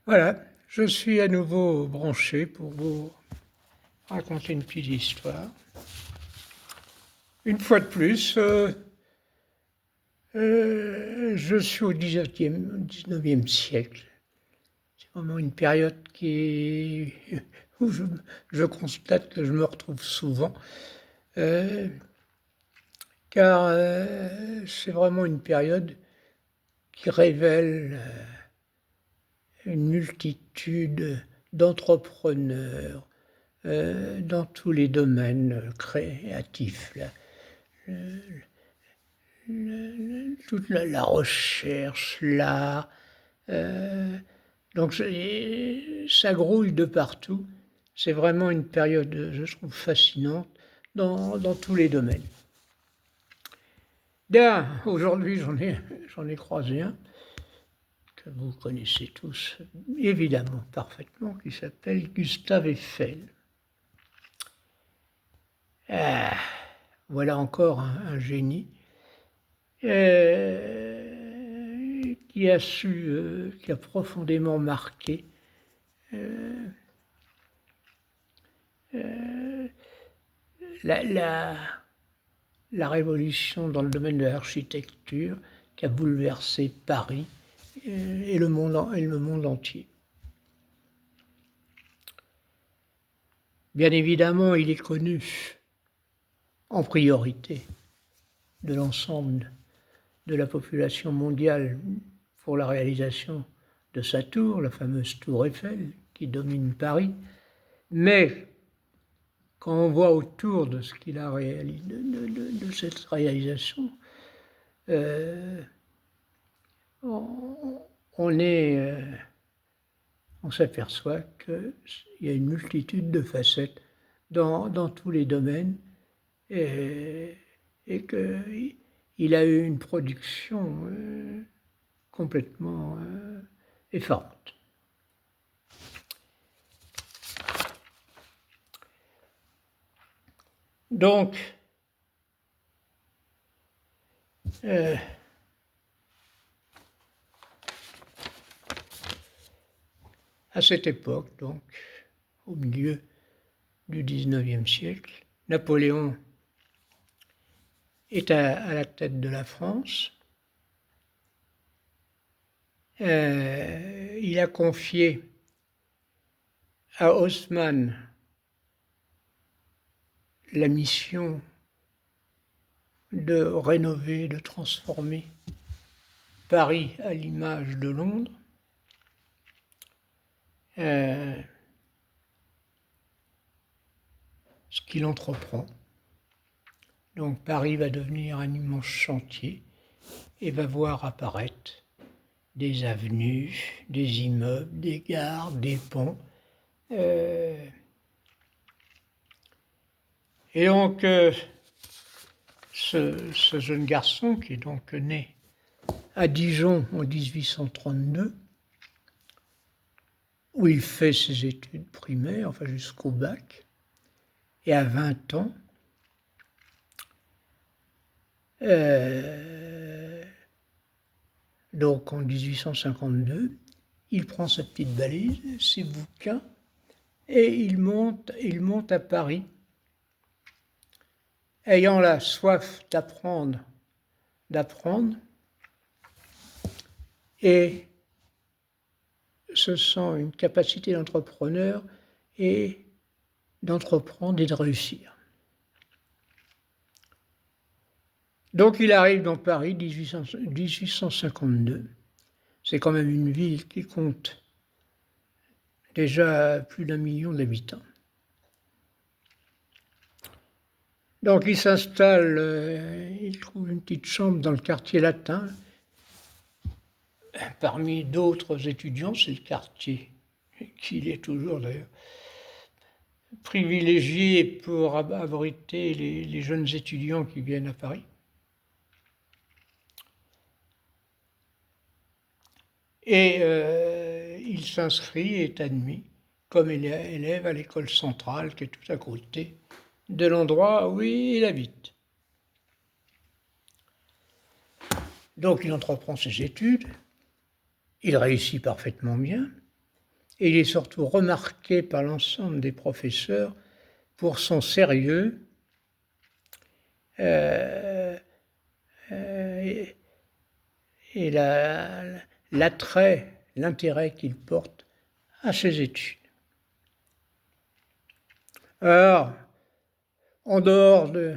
Voilà, je suis à nouveau branché pour vous raconter une petite histoire. Une fois de plus, je suis au 19e siècle. C'est vraiment une période où je constate que je me retrouve souvent, euh, car c'est vraiment une période qui révèle une multitude d'entrepreneurs dans tous les domaines créatifs. Là. Toute la recherche, l'art. Donc ça grouille de partout. C'est vraiment une période, je trouve, fascinante dans tous les domaines. Bien, aujourd'hui, j'en ai croisé un que vous connaissez tous, évidemment, parfaitement, qui s'appelle Gustave Eiffel. Ah, voilà encore un génie qui a profondément marqué la, la, la révolution dans le domaine de l'architecture qui a bouleversé Paris et le monde entier. Bien évidemment, il est connu en priorité de l'ensemble de la population mondiale pour la réalisation de sa tour, la fameuse tour Eiffel qui domine Paris. Mais quand on voit autour de ce qu'il a réalisé, de cette réalisation, on s'aperçoit qu'il y a une multitude de facettes dans tous les domaines et qu'il a eu une production complètement effarante. Donc, à cette époque, donc, au milieu du XIXe siècle, Napoléon est à la tête de la France. Il a confié à Haussmann la mission de rénover, de transformer Paris à l'image de Londres. Ce qu'il entreprend. Donc Paris va devenir un immense chantier et va voir apparaître des avenues, des immeubles, des gares, des ponts. Et donc ce jeune garçon qui est donc né à Dijon en 1832, où il fait ses études primaires, enfin jusqu'au bac, et à 20 ans, donc en 1852, il prend sa petite valise, ses bouquins, et il monte à Paris, ayant la soif d'apprendre, et se sent une capacité d'entrepreneur et d'entreprendre et de réussir. Donc il arrive dans Paris 1852. C'est quand même une ville qui compte déjà plus d'1 million d'habitants. Donc il s'installe, il trouve une petite chambre dans le quartier latin. Parmi d'autres étudiants, c'est le quartier qu'il est toujours d'ailleurs privilégié pour abriter les jeunes étudiants qui viennent à Paris. Et il s'inscrit et est admis comme élève à l'école centrale qui est tout à côté de l'endroit où il habite. Donc il entreprend ses études, il réussit parfaitement bien, Et il est surtout remarqué par l'ensemble des professeurs pour son sérieux et l'attrait, l'intérêt qu'il porte à ses études. Alors, en dehors de...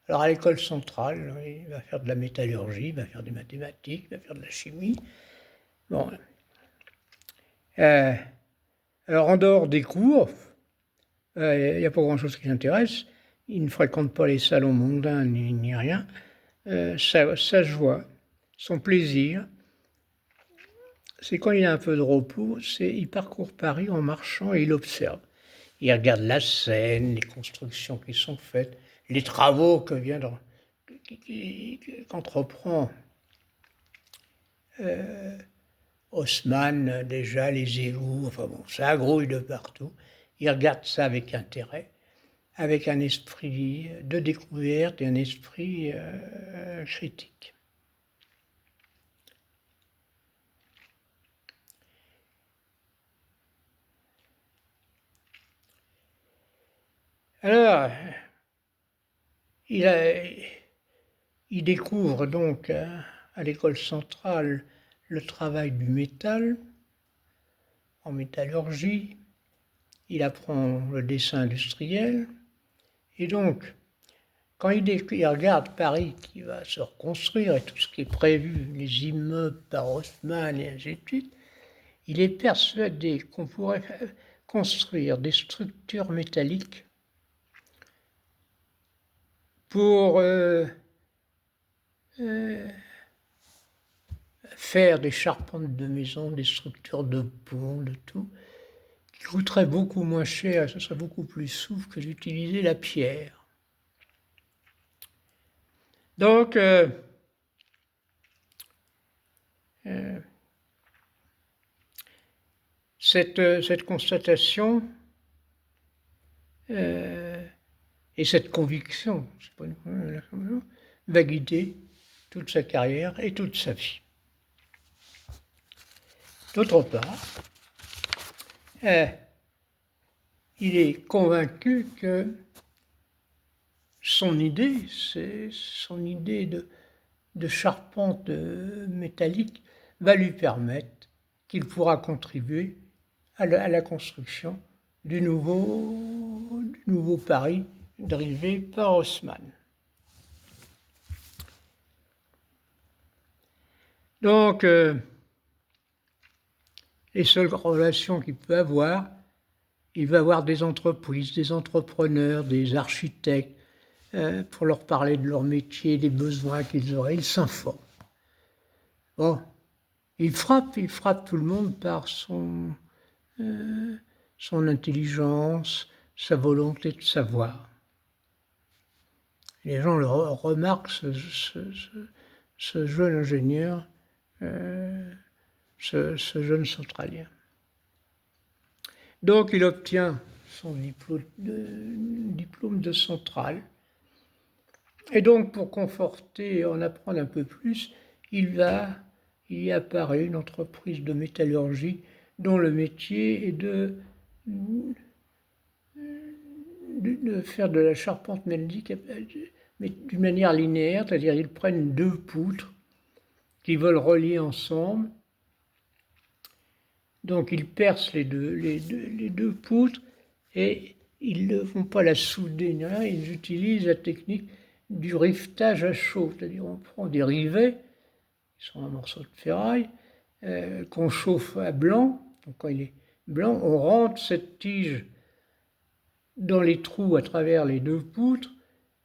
Alors à l'école centrale, il va faire de la métallurgie, il va faire des mathématiques, il va faire de la chimie. Bon. Alors en dehors des cours, il n'y a pas grand-chose qui l'intéresse. Il ne fréquente pas les salons mondains ni rien. Sa joie, son plaisir, c'est quand il a un peu de repos, il parcourt Paris en marchant et il observe. Il regarde la Seine, les constructions qui sont faites, les travaux qu'entreprend Haussmann, déjà, les égouts, enfin bon, ça grouille de partout. Il regarde ça avec intérêt, avec un esprit de découverte et un esprit critique. Alors, il découvre donc à l'école centrale le travail du métal, en métallurgie, il apprend le dessin industriel, et donc, quand il regarde Paris qui va se reconstruire et tout ce qui est prévu, les immeubles par Haussmann et ainsi de suite, il est persuadé qu'on pourrait construire des structures métalliques pour faire des charpentes de maison, des structures de ponts, de tout, qui coûteraient beaucoup moins cher, ce serait beaucoup plus souple que d'utiliser la pierre. Donc, cette constatation et cette conviction, va guider toute sa carrière et toute sa vie. D'autre part, il est convaincu que son idée, c'est son idée de charpente métallique, va lui permettre qu'il pourra contribuer à la construction du nouveau Paris drivé par Haussmann. Donc, les seules relations qu'il peut avoir, il va avoir des entreprises, des entrepreneurs, des architectes, pour leur parler de leur métier, des besoins qu'ils auraient. Il s'informe. Bon, il frappe tout le monde par son intelligence, sa volonté de savoir. Les gens le remarquent, ce jeune ingénieur, ce jeune centralien. Donc il obtient son diplôme de centrale. Et donc pour conforter et en apprendre un peu plus, il y apparaît une entreprise de métallurgie dont le métier est de faire de la charpente métallique, mais d'une manière linéaire, c'est-à-dire ils prennent deux poutres qu'ils veulent relier ensemble. Donc ils percent les deux poutres et ils ne vont pas la souder, ils utilisent la technique du rivetage à chaud, c'est-à-dire on prend des rivets, qui sont un morceau de ferraille, qu'on chauffe à blanc. Donc quand il est blanc, on rentre cette tige dans les trous à travers les deux poutres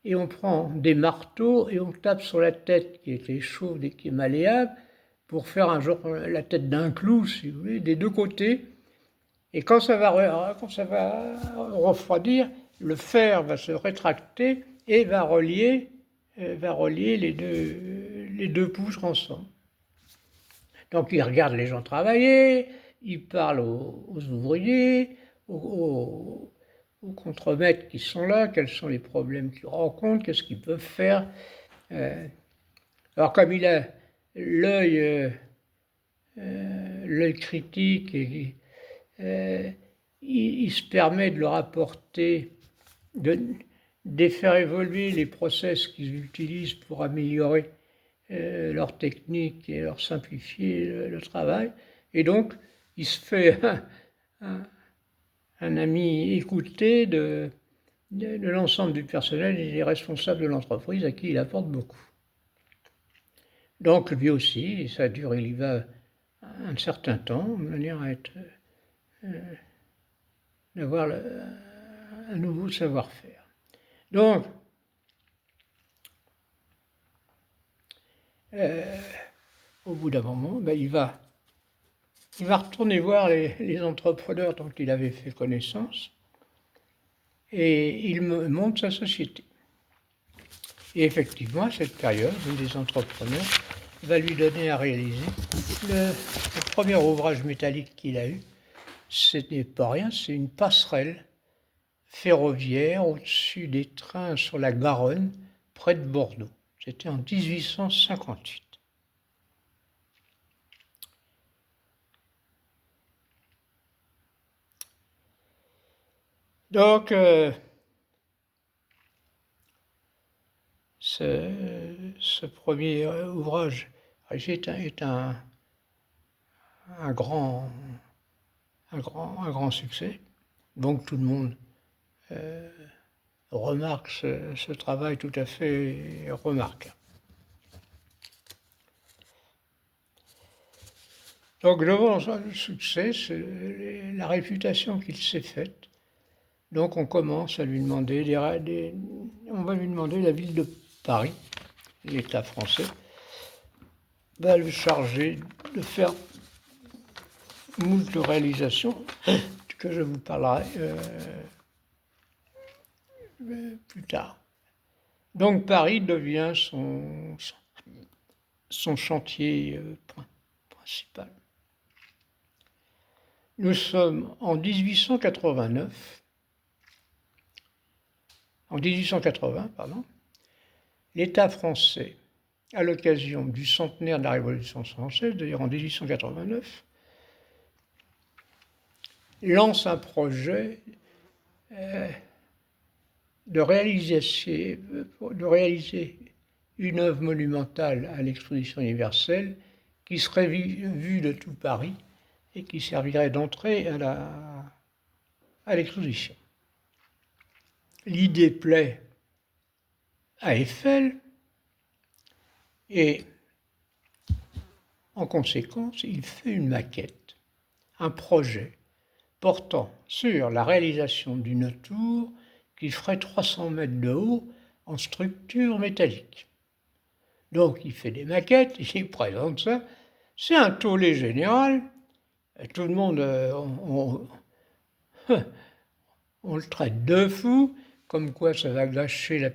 et on prend des marteaux et on tape sur la tête qui était chaude et qui est malléable pour faire un genre la tête d'un clou, si vous voulez, des deux côtés. Et quand ça va refroidir, le fer va se rétracter et va relier les deux poutres ensemble. Donc il regarde les gens travailler, il parle aux ouvriers, aux contremaîtres qui sont là, quels sont les problèmes qu'ils rencontrent, qu'est-ce qu'ils peuvent faire. Alors comme il a l'œil l'œil critique et il se permet de leur apporter, de faire évoluer les process qu'ils utilisent pour améliorer leur technique et leur simplifier le travail. Et donc, il se fait un ami écouté de l'ensemble du personnel et des responsables de l'entreprise à qui il apporte beaucoup. Donc lui aussi, ça dure, il y va un certain temps, de manière à d'avoir un nouveau savoir-faire. Donc, au bout d'un moment, ben, il va retourner voir les entrepreneurs dont il avait fait connaissance et il monte sa société. Et effectivement, à cette période, un des entrepreneurs va lui donner à réaliser le premier ouvrage métallique qu'il a eu. Ce n'est pas rien, c'est une passerelle ferroviaire au-dessus des trains sur la Garonne, près de Bordeaux. C'était en 1858. Donc, ce premier ouvrage est un grand succès. Donc tout le monde remarque ce travail tout à fait remarquable. Donc devant le succès, la réputation qu'il s'est faite, donc on commence à lui demander on va lui demander la ville de Paris, l'État français, va le charger de faire moult réalisations que je vous parlerai plus tard. Donc Paris devient son chantier principal. Nous sommes en 1889. En 1880, l'État français, à l'occasion du centenaire de la Révolution française, d'ailleurs en 1889, lance un projet de réaliser une œuvre monumentale à l'exposition universelle qui serait vue de tout Paris et qui servirait d'entrée à l'exposition. L'idée plaît à Eiffel et en conséquence, il fait une maquette, un projet portant sur la réalisation d'une tour qui ferait 300 mètres de haut en structure métallique. Donc il fait des maquettes, il présente ça, c'est un tollé général, tout le monde, on le traite de fou, comme quoi ça va gâcher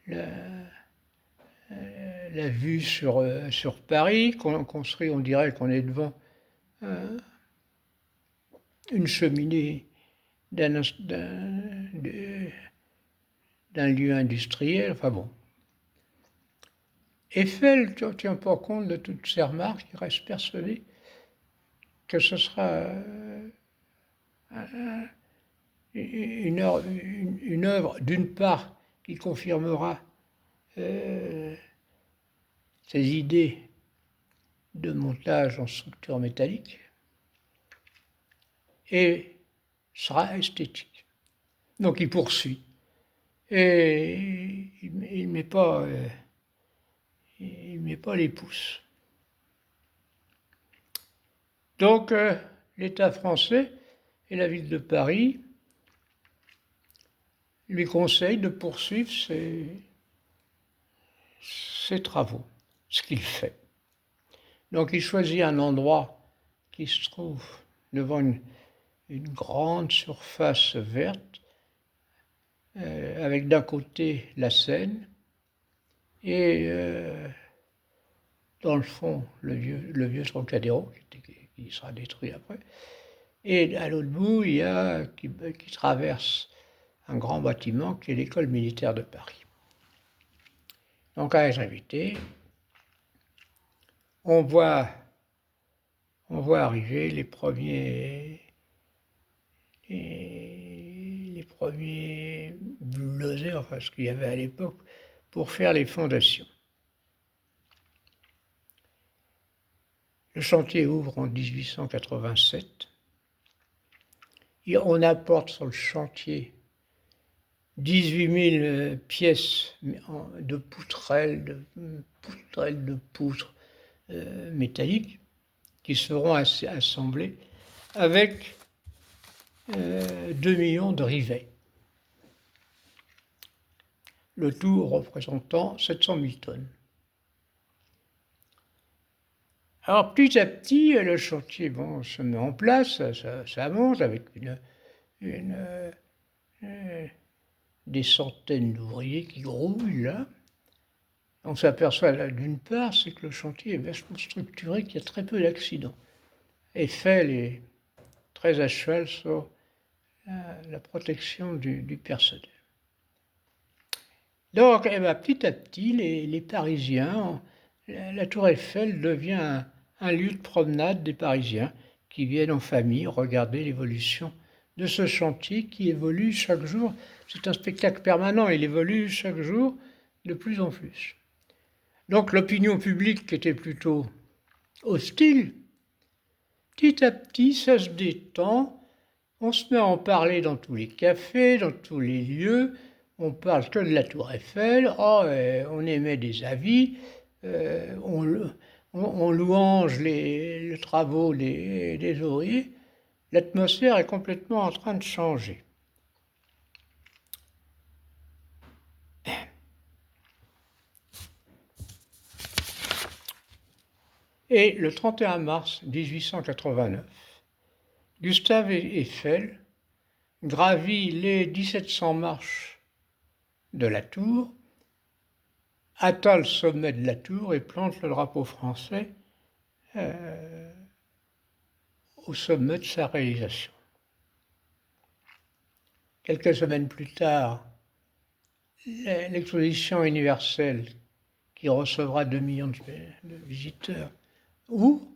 la vue sur Paris, qu'on construit, on dirait qu'on est devant une cheminée d'un lieu industriel, enfin bon. Eiffel ne tient pas compte de toutes ces remarques, il reste persuadé que ce sera une œuvre, d'une part, qui confirmera ses idées de montage en structure métallique et sera esthétique. Donc il poursuit. Et il met pas les pouces. Donc l'État français et la ville de Paris lui conseillent de poursuivre ses travaux, ce qu'il fait. Donc il choisit un endroit qui se trouve devant une grande surface verte, avec d'un côté la Seine et dans le fond le vieux Trocadéro qui sera détruit après. Et à l'autre bout, il y a qui traverse un grand bâtiment qui est l'école militaire de Paris. Donc à les invités, on voit voit arriver les premiers bulldozers, enfin ce qu'il y avait à l'époque, pour faire les fondations. Le chantier ouvre en 1887. Et on apporte sur le chantier 18 000 pièces de poutrelles, de poutres métalliques qui seront assemblées avec 2 millions de rivets. Le tout représentant 700 000 tonnes. Alors petit à petit, le chantier se met en place, ça avance avec des centaines d'ouvriers qui grouillent là. On s'aperçoit d'une part, c'est que le chantier est vachement structuré, qu'il y a très peu d'accidents. Eiffel est très à cheval sur la protection du personnel. Donc, petit à petit, les Parisiens, la tour Eiffel devient un lieu de promenade des Parisiens qui viennent en famille regarder l'évolution de ce chantier qui évolue chaque jour. C'est un spectacle permanent, il évolue chaque jour de plus en plus. Donc l'opinion publique qui était plutôt hostile, petit à petit, ça se détend, on se met à en parler dans tous les cafés, dans tous les lieux, on parle que de la tour Eiffel, on émet des avis, on louange les travaux des ouvriers. L'atmosphère est complètement en train de changer. Et le 31 mars 1889, Gustave Eiffel gravit les 1700 marches de la tour, atteint le sommet de la tour et plante le drapeau français au sommet de sa réalisation. Quelques semaines plus tard, l'exposition universelle, qui recevra 2 millions de visiteurs, ouvre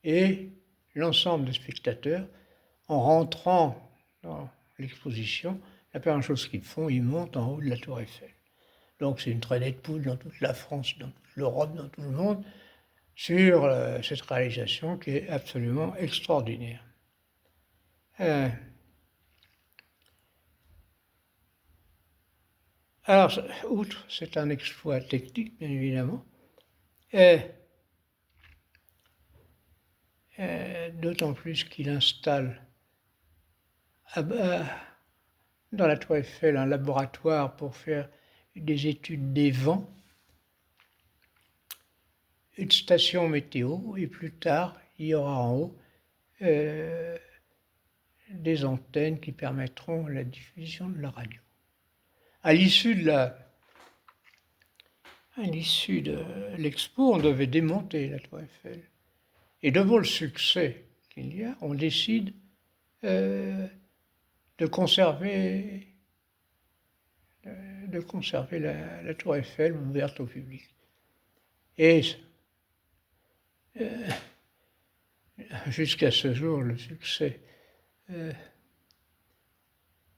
et l'ensemble des spectateurs, en rentrant dans l'exposition, la première chose qu'ils font, ils montent en haut de la tour Eiffel. Donc c'est une traînée de poudre dans toute la France, dans toute l'Europe, dans tout le monde, sur cette réalisation qui est absolument extraordinaire. Alors, outre, c'est un exploit technique, bien évidemment, d'autant plus qu'il installe dans la tour Eiffel un laboratoire pour faire des études des vents, une station météo, et plus tard, il y aura en haut des antennes qui permettront la diffusion de la radio. À l'issue de l'expo, on devait démonter la tour Eiffel. Et devant le succès qu'il y a, on décide de conserver la tour Eiffel ouverte au public. Et jusqu'à ce jour, le succès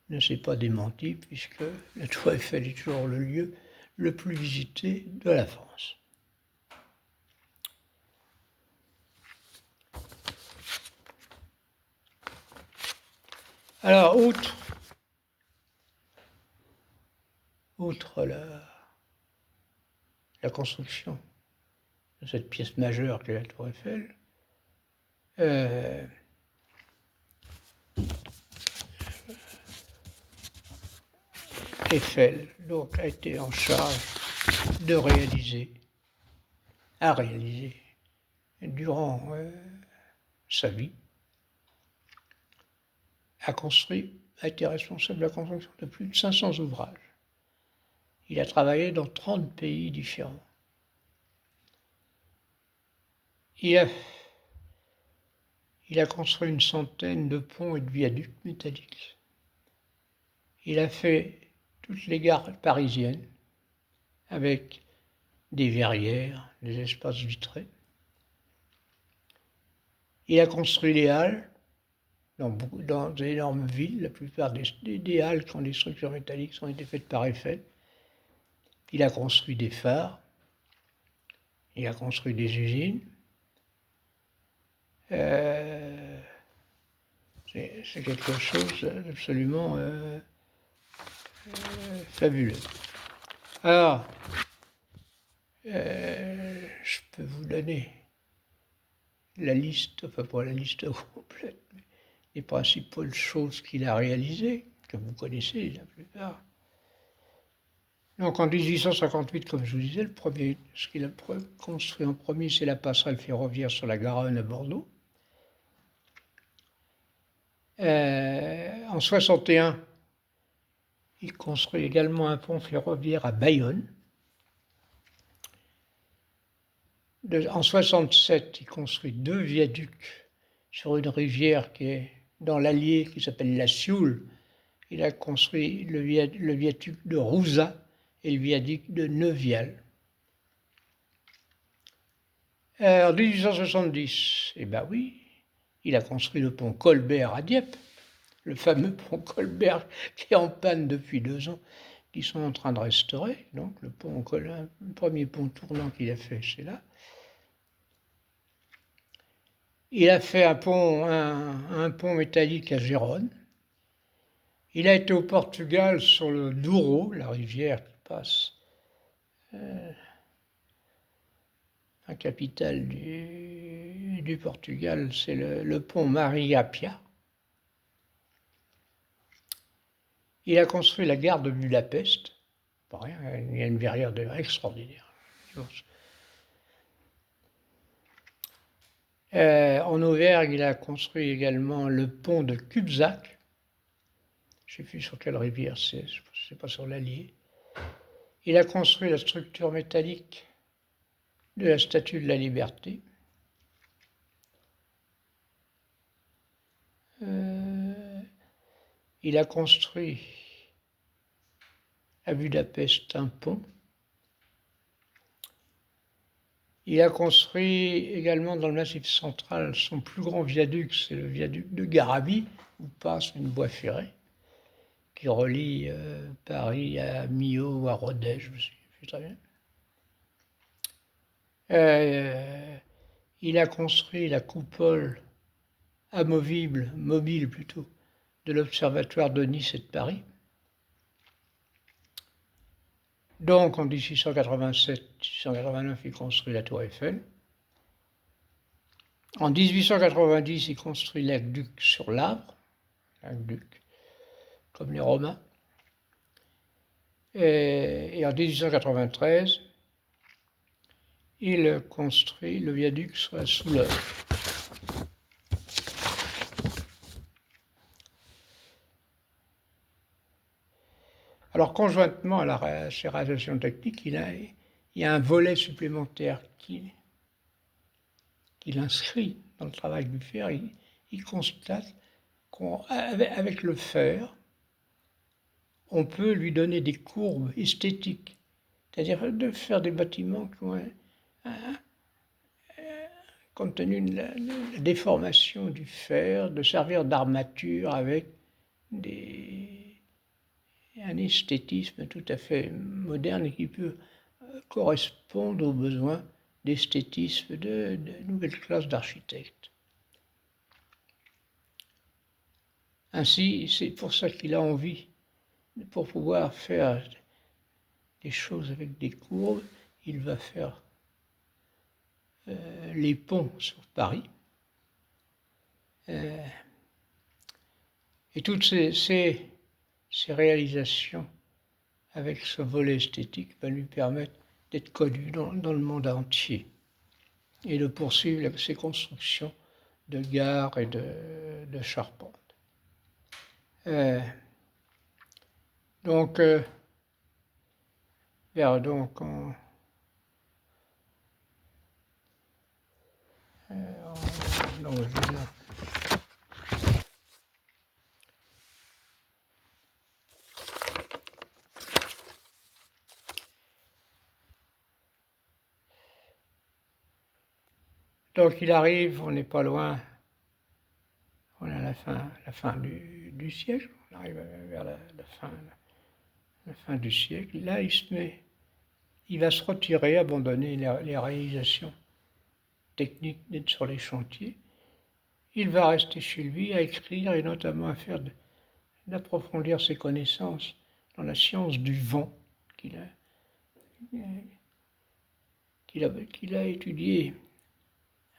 ne s'est pas démenti, puisque la tour Eiffel est toujours le lieu le plus visité de la France. Alors, outre la construction de cette pièce majeure qu'est la tour Eiffel, Eiffel donc, a été en charge de réaliser durant sa vie, a été responsable de la construction de plus de 500 ouvrages. Il a travaillé dans 30 pays différents. Il a construit une centaine de ponts et de viaducs métalliques. Il a fait toutes les gares parisiennes avec des verrières, des espaces vitrés. Il a construit des halles dans d'énormes villes. La plupart des halles qui ont des structures métalliques ont été faites par Eiffel. Il a construit des phares. Il a construit des usines. C'est quelque chose d'absolument fabuleux. Alors, je peux vous donner la liste, enfin pas la liste complète, mais les principales choses qu'il a réalisées, que vous connaissez la plupart. Donc en 1858, comme je vous disais, ce qu'il a construit en premier, c'est la passerelle ferroviaire sur la Garonne à Bordeaux. En 61, il construit également un pont ferroviaire à Bayonne. En 67, il construit 2 viaducs sur une rivière qui est dans l'Allier, qui s'appelle la Sioule. Il a construit le viaduc de Rouzat et le viaduc de Neuvial. En 1870, eh ben oui, il a construit le pont Colbert à Dieppe, le fameux pont Colbert qui est en panne depuis 2 ans, qu'ils sont en train de restaurer. Donc le premier pont tournant qu'il a fait, c'est là. Il a fait un pont métallique à Gérone. Il a été au Portugal sur le Douro, la rivière qui passe, la capitale du Portugal, c'est le pont Maria Pia. Il a construit la gare de Budapest. Pas rien, il y a une verrière extraordinaire. En Auvergne, il a construit également le pont de Cubzac. Je ne sais plus sur quelle rivière c'est pas sur l'Allier. Il a construit la structure métallique de la Statue de la Liberté. Il a construit à Budapest un pont. Il a construit également dans le Massif central son plus grand viaduc, c'est le viaduc de Garabit, où passe une voie ferrée qui relie Paris à Millau ou à Rodez, je me souviens plus très bien. Il a construit la coupole mobile plutôt, de l'Observatoire de Nice et de Paris. Donc en 1687-1689, il construit la Tour Eiffel. En 1890, il construit l'aqueduc sur l'Avre, l'aqueduc, comme les Romains. Et en 1893, il construit le viaduc sur la Souleur. Alors, conjointement à ces réalisations techniques, il y a un volet supplémentaire qu'il inscrit dans le travail du fer. Il constate qu'avec le fer, on peut lui donner des courbes esthétiques, c'est-à-dire de faire des bâtiments qui ont, compte tenu de la déformation du fer, de servir d'armature avec un esthétisme tout à fait moderne et qui peut correspondre aux besoins d'esthétisme de nouvelles classes d'architectes. Ainsi, c'est pour ça qu'il a envie, pour pouvoir faire des choses avec des courbes, il va faire les ponts sur Paris. Et toutes ces réalisations avec ce volet esthétique va lui permettre d'être connu dans le monde entier et de poursuivre ses constructions de gares et de charpentes. Donc il arrive, on n'est pas loin on est à la fin du siècle, on arrive vers la fin du siècle, là il va se retirer, abandonner les réalisations techniques sur les chantiers. Il va rester chez lui à écrire et notamment à d'approfondir ses connaissances dans la science du vent qu'il a étudié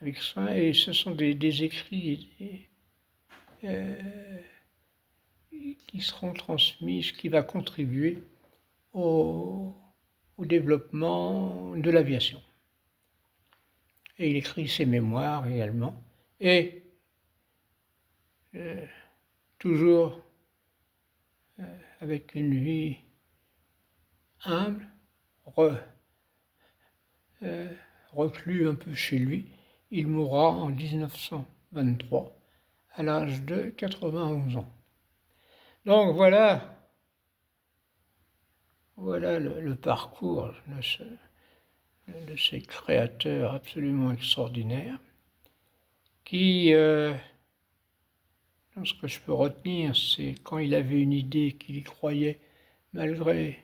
avec soin, et ce sont des écrits qui seront transmis, ce qui va contribuer au développement de l'aviation. Et il écrit ses mémoires également, et toujours avec une vie humble, reclus un peu chez lui. Il mourra en 1923 à l'âge de 91 ans. Donc voilà le parcours de ces créateurs absolument extraordinaires qui, ce que je peux retenir, c'est quand il avait une idée, qu'il y croyait, malgré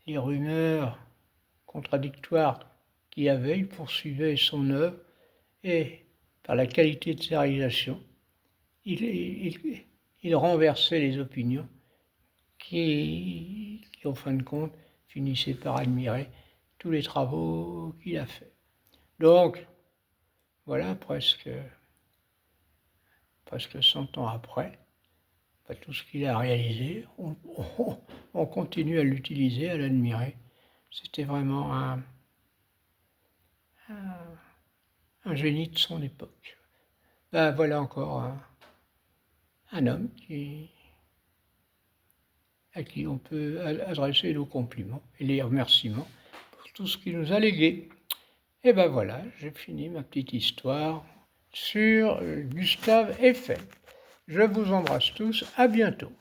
les rumeurs contradictoires qu'il y avait, il poursuivait son œuvre, et par la qualité de ses réalisations, il renversait les opinions qui, en fin de compte, finissaient par admirer tous les travaux qu'il a faits. Donc, voilà, presque 100 ans après, tout ce qu'il a réalisé, on continue à l'utiliser, à l'admirer. C'était vraiment un génie de son époque. Voilà encore un homme à qui on peut adresser nos compliments et les remerciements pour tout ce qu'il nous a légué. Et voilà, j'ai fini ma petite histoire sur Gustave Eiffel. Je vous embrasse tous, à bientôt.